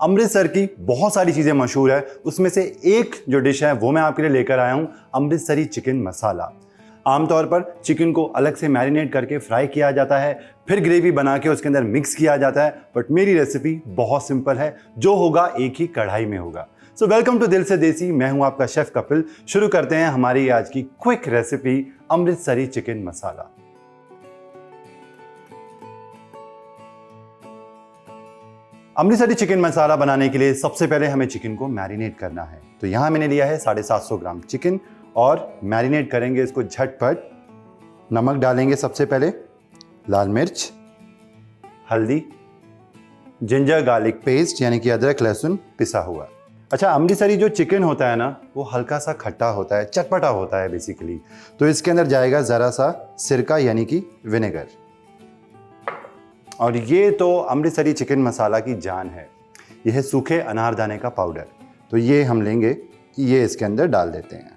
अमृतसर की बहुत सारी चीज़ें मशहूर है, उसमें से एक जो डिश है वो मैं आपके लिए लेकर आया हूँ, अमृतसरी चिकन मसाला। आमतौर पर चिकन को अलग से मैरिनेट करके फ्राई किया जाता है, फिर ग्रेवी बना के उसके अंदर मिक्स किया जाता है, बट मेरी रेसिपी बहुत सिंपल है, जो होगा एक ही कढ़ाई में होगा। सो वेलकम टू दिल से देसी, मैं हूं आपका शेफ कपिल। शुरू करते हैं हमारी आज की क्विक रेसिपी अमृतसरी चिकन मसाला। अमृतसरी चिकन मसाला बनाने के लिए सबसे पहले हमें चिकन को मैरिनेट करना है। तो यहाँ मैंने लिया है 750 ग्राम चिकन और मैरिनेट करेंगे इसको झटपट। नमक डालेंगे सबसे पहले, लाल मिर्च, हल्दी, जिंजर गार्लिक पेस्ट यानी कि अदरक लहसुन पिसा हुआ। अच्छा, अमृतसरी जो चिकन होता है ना, वो हल्का सा खट्टा होता है, चटपटा होता है बेसिकली। तो इसके अंदर जाएगा ज़रा सा सिरका यानी कि विनेगर। और ये तो अमृतसरी चिकन मसाला की जान है, यह है सूखे अनारदाने का पाउडर। तो ये हम लेंगे, ये इसके अंदर डाल देते हैं।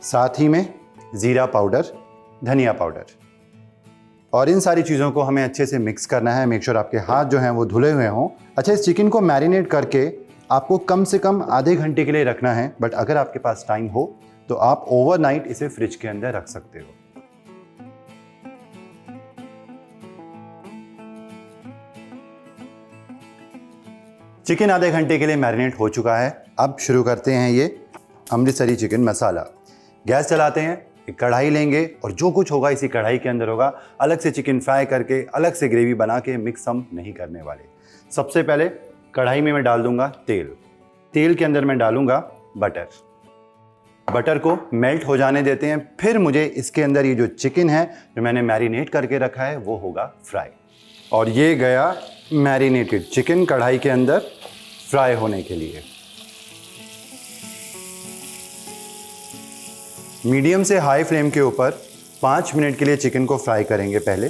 साथ ही में ज़ीरा पाउडर, धनिया पाउडर, और इन सारी चीज़ों को हमें अच्छे से मिक्स करना है। मेक श्योर आपके हाथ जो हैं वो धुले हुए हों। अच्छा, इस चिकन को मैरिनेट करके आपको कम से कम आधे घंटे के लिए रखना है, बट अगर आपके पास टाइम हो तो आप ओवरनाइट इसे फ्रिज के अंदर रख सकते हो। चिकन आधे घंटे के लिए मैरिनेट हो चुका है। अब शुरू करते हैं ये अमृतसरी चिकन मसाला। गैस चलाते हैं, एक कढ़ाई लेंगे और जो कुछ होगा इसी कढ़ाई के अंदर होगा। अलग से चिकन फ्राई करके अलग से ग्रेवी बना के मिक्स हम नहीं करने वाले। सबसे पहले कढ़ाई में मैं डाल दूंगा तेल। तेल के अंदर मैं डालूंगा बटर। बटर को मेल्ट हो जाने देते हैं। फिर मुझे इसके अंदर ये जो चिकन है जो मैंने मैरिनेट करके रखा है वो होगा फ्राई। और ये गया मैरिनेटेड चिकन कढ़ाई के अंदर फ्राई होने के लिए। मीडियम से हाई फ्लेम के ऊपर 5 मिनट के लिए चिकन को फ्राई करेंगे पहले।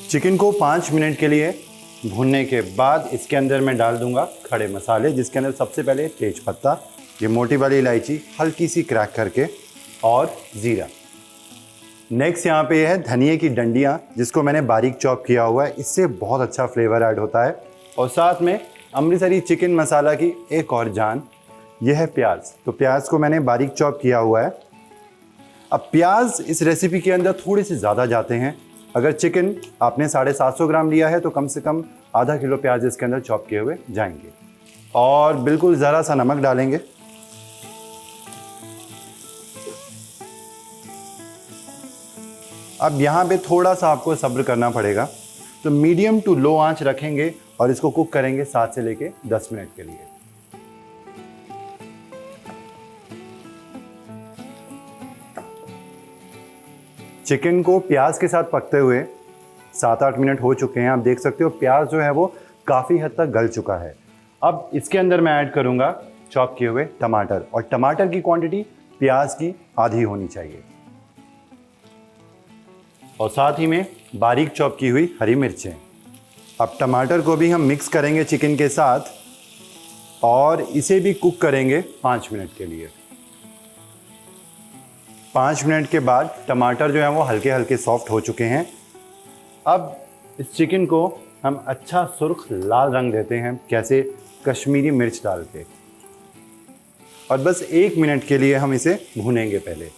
चिकन को 5 मिनट के लिए भूनने के बाद इसके अंदर मैं डाल दूंगा खड़े मसाले, जिसके अंदर सबसे पहले तेज पत्ता, ये मोटी वाली इलायची हल्की सी क्रैक करके, और ज़ीरा। नेक्स्ट यहाँ पे है धनिए की डंडियाँ, जिसको मैंने बारीक चॉप किया हुआ है, इससे बहुत अच्छा फ्लेवर ऐड होता है। और साथ में अमृतसरी चिकन मसाला की एक और जान, यह है प्याज। तो प्याज को मैंने बारीक चॉप किया हुआ है। अब प्याज इस रेसिपी के अंदर थोड़े से ज़्यादा जाते हैं। अगर चिकन आपने 750 ग्राम लिया है तो कम से कम आधा किलो प्याज इसके अंदर चॉप किए हुए जाएंगे। और बिल्कुल ज़रा सा नमक डालेंगे। अब यहाँ पे थोड़ा सा आपको सब्र करना पड़ेगा। तो मीडियम टू लो आंच रखेंगे और इसको कुक करेंगे 7 से लेके 10 मिनट के लिए। चिकन को प्याज के साथ पकते हुए 7-8 मिनट हो चुके हैं। आप देख सकते हो प्याज जो है वो काफ़ी हद तक गल चुका है। अब इसके अंदर मैं ऐड करूँगा चॉप किए हुए टमाटर, और टमाटर की क्वांटिटी प्याज की आधी होनी चाहिए। और साथ ही में बारीक चॉप की हुई हरी मिर्चें। अब टमाटर को भी हम मिक्स करेंगे चिकन के साथ और इसे भी कुक करेंगे 5 मिनट के लिए। 5 मिनट के बाद टमाटर जो है वो हल्के हल्के सॉफ्ट हो चुके हैं। अब इस चिकन को हम अच्छा सुर्ख लाल रंग देते हैं, कैसे? कश्मीरी मिर्च डाल के। और बस 1 मिनट के लिए हम इसे भूनेंगे पहले।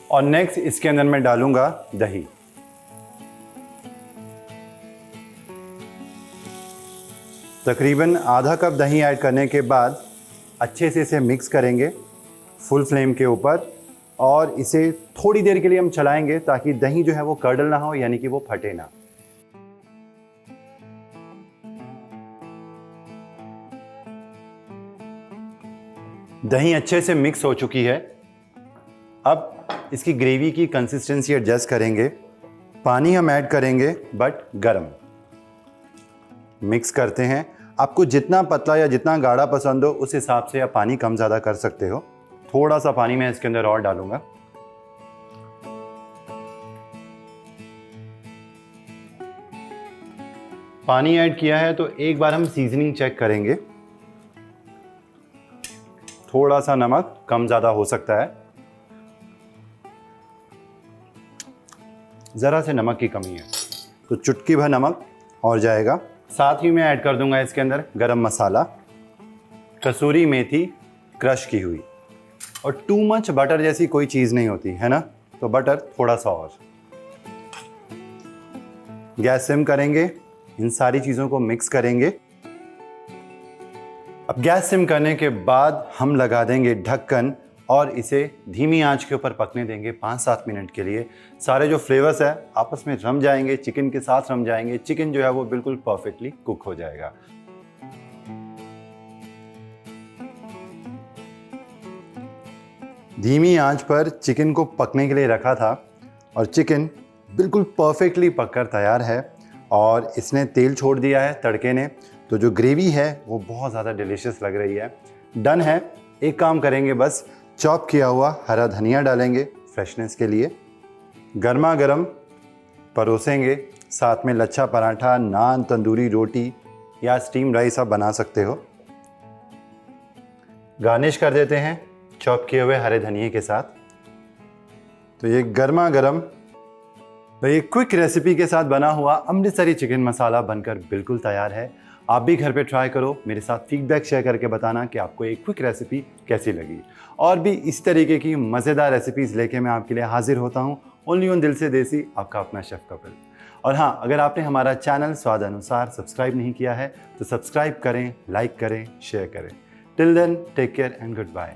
और नेक्स्ट इसके अंदर मैं डालूंगा दही। तकरीबन आधा कप दही ऐड करने के बाद अच्छे से इसे मिक्स करेंगे फुल फ्लेम के ऊपर, और इसे थोड़ी देर के लिए हम चलाएंगे ताकि दही जो है वो कर्डल ना हो, यानी कि वो फटे ना। दही अच्छे से मिक्स हो चुकी है। अब इसकी ग्रेवी की कंसिस्टेंसी एडजस्ट करेंगे। पानी हम ऐड करेंगे बट गरम। मिक्स करते हैं। आपको जितना पतला या जितना गाढ़ा पसंद हो उस हिसाब से आप पानी कम ज़्यादा कर सकते हो। थोड़ा सा पानी मैं इसके अंदर और डालूंगा। पानी ऐड किया है तो एक बार हम सीजनिंग चेक करेंगे। थोड़ा सा नमक कम ज़्यादा हो सकता है। ज़रा से नमक की कमी है, तो चुटकी भर नमक और जाएगा। साथ ही मैं ऐड कर दूंगा इसके अंदर गरम मसाला, कसूरी मेथी क्रश की हुई, और टू मच बटर जैसी कोई चीज़ नहीं होती है ना, तो बटर थोड़ा सा और। गैस सिम करेंगे, इन सारी चीज़ों को मिक्स करेंगे। अब गैस सिम करने के बाद हम लगा देंगे ढक्कन और इसे धीमी आंच के ऊपर पकने देंगे 5-7 मिनट के लिए। सारे जो फ्लेवर्स है आपस में रम जाएंगे, चिकन के साथ रम जाएंगे, चिकन जो है वो बिल्कुल परफेक्टली कुक हो जाएगा। धीमी आंच पर चिकन को पकने के लिए रखा था और चिकन बिल्कुल परफेक्टली पककर तैयार है और इसने तेल छोड़ दिया है तड़के ने, तो जो ग्रेवी है वो बहुत ज़्यादा डिलीशियस लग रही है। डन है। एक काम करेंगे, बस चॉप किया हुआ हरा धनिया डालेंगे फ्रेशनेस के लिए। गर्मा गर्म परोसेंगे, साथ में लच्छा पराठा, नान, तंदूरी रोटी या स्टीम राइस आप बना सकते हो। गार्निश कर देते हैं चॉप किए हुए हरे धनिए के साथ। तो ये गर्मा गर्म, तो ये क्विक रेसिपी के साथ बना हुआ अमृतसरी चिकन मसाला बनकर बिल्कुल तैयार है। आप भी घर पे ट्राई करो, मेरे साथ फीडबैक शेयर करके बताना कि आपको ये क्विक रेसिपी कैसी लगी। और भी इस तरीके की मज़ेदार रेसिपीज़ लेके मैं आपके लिए हाजिर होता हूँ। ओनली ऑन दिल से देसी, आपका अपना शेफ़ कपिल। और हाँ, अगर आपने हमारा चैनल स्वाद अनुसार सब्सक्राइब नहीं किया है तो सब्सक्राइब करें, लाइक करें, शेयर करें। Till then, take care and good bye.